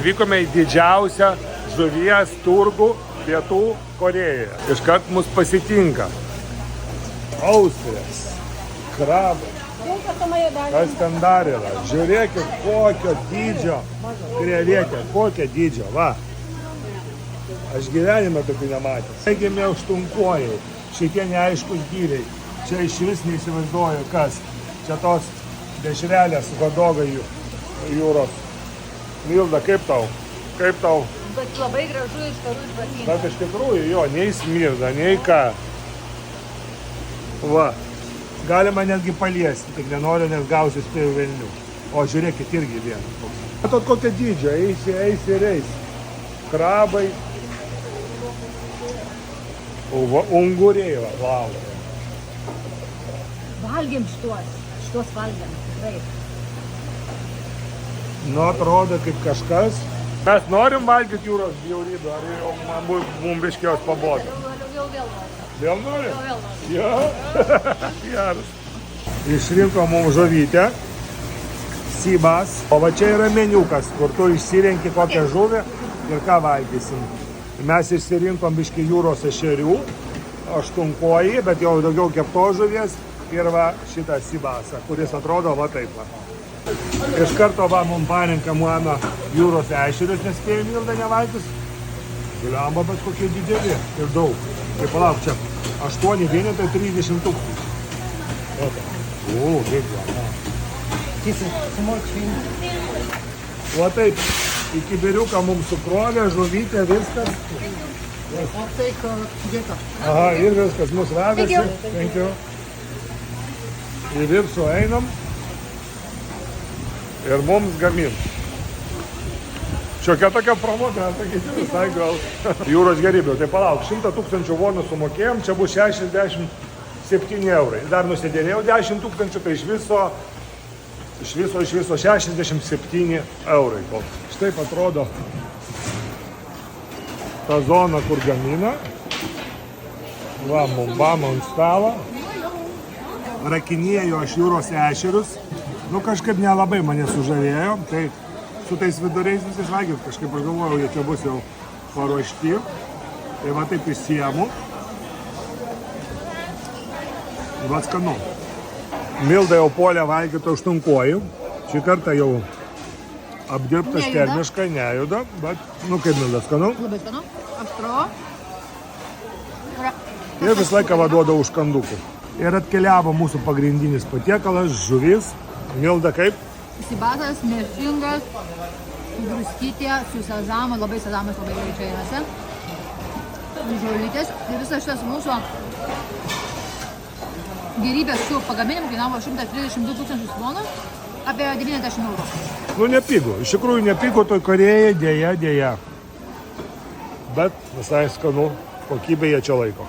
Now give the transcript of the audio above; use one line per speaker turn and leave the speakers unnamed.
Atvykome į didžiausią žuvies turgų Pietų Korėjoje. Iškart mus pasitinka austrės, krabai. Kas ten dar yra? Žiūrėkit, kokio dydžio krevetė, kokio dydžio, va. Aš gyvenime tokių nematęs. Taigėme aštunkojai, šitie neaiškus gyriai. Čia iš vis neįsivaizduoju, kas. Čia tos dešrelės vadogai jūros. Milda, kaip tau? Kaip tau?
Bet labai gražu iš karų žvakinį.
Bet iš tikrųjų, jo, nei smirda, nei ką. Va. Galima netgi paliesti, tik nenoriu, nes gausiu spėjų velnių. O žiūrėkit, irgi vieną. Matot, kokia dydžio, eisi ir eisi. Krabai. Unguriai, va, wow.
Valgėm šitos valgėm, tikrai.
Nu, atrodo kaip kažkas. Mes norim valgyti jūros bjaurybę, ar jau mums biškios pabodo? Vėl nori? Jo. Geras. Išrinko mums žuvytę. Sybas. O va čia yra meniukas, kur tu išsirenki kokią žuvį ir ką valgysim. Mes išsirinkom biškį jūros ešerių, aštunkojį, bet jau daugiau keptos žuvies. Ir va šitą sybasą, kuris atrodo va taip va. Iš karto va mums parenka mano jūros ešerius, nes spėjom Milda nevalgys. Gliamba, bet kokie dideli ir daug. Tai palauk, čia 8 vienetai 30 000. O, kaip va. Va taip, į kibiriuką mums sukrovė, žuvytė, viskas. Aha, ir viskas, mus vedasi. Thank you. Į viršų einam ir mums gamin. Šiokia tokia promoka, sakyti, visai gal. Jūros gėrybių, tai palauk, 100 000 vonų sumokėjom, čia bus 67 eurai. Dar nusidėrėjau 10 000, tai iš viso 67 eurai. Štai atrodo ta zona, kur gamina. Va, mumbam ant stalo. Rakinėjau aš jūros ešerius. Nu, kažkaip nelabai mane sužavėjo. Tai su tais viduriais vis išvalgiau. Kažkaip aš galvojau, jie čia bus jau paruošti. Tai va taip įsiemu. Va skanu. Milda jau puolė valgyti aštunkojų. Šį kartą jau apdirbtas termiškai, nejuda. Bet, nu kaip Milda, skanu?
Labai skanu. Aštru.
Ir visą laiką vaduoda už kandukų. Ir atkeliavo mūsų pagrindinis patiekalas, žuvis. Milda kaip?
Sybasas, neršingas, druskytė, su sezamu, labai sezamas labai gerai čia įrasi. Žolytės. Ir visas šitas mūsų gėrybės su pagaminimu kainavo 132 000 vonų, apie 90 eurų.
Nu, nepigu. Iš tikrųjų nepigu toj Korėjai, dėja. Bet visai skanu, kokybė jie čia laiko.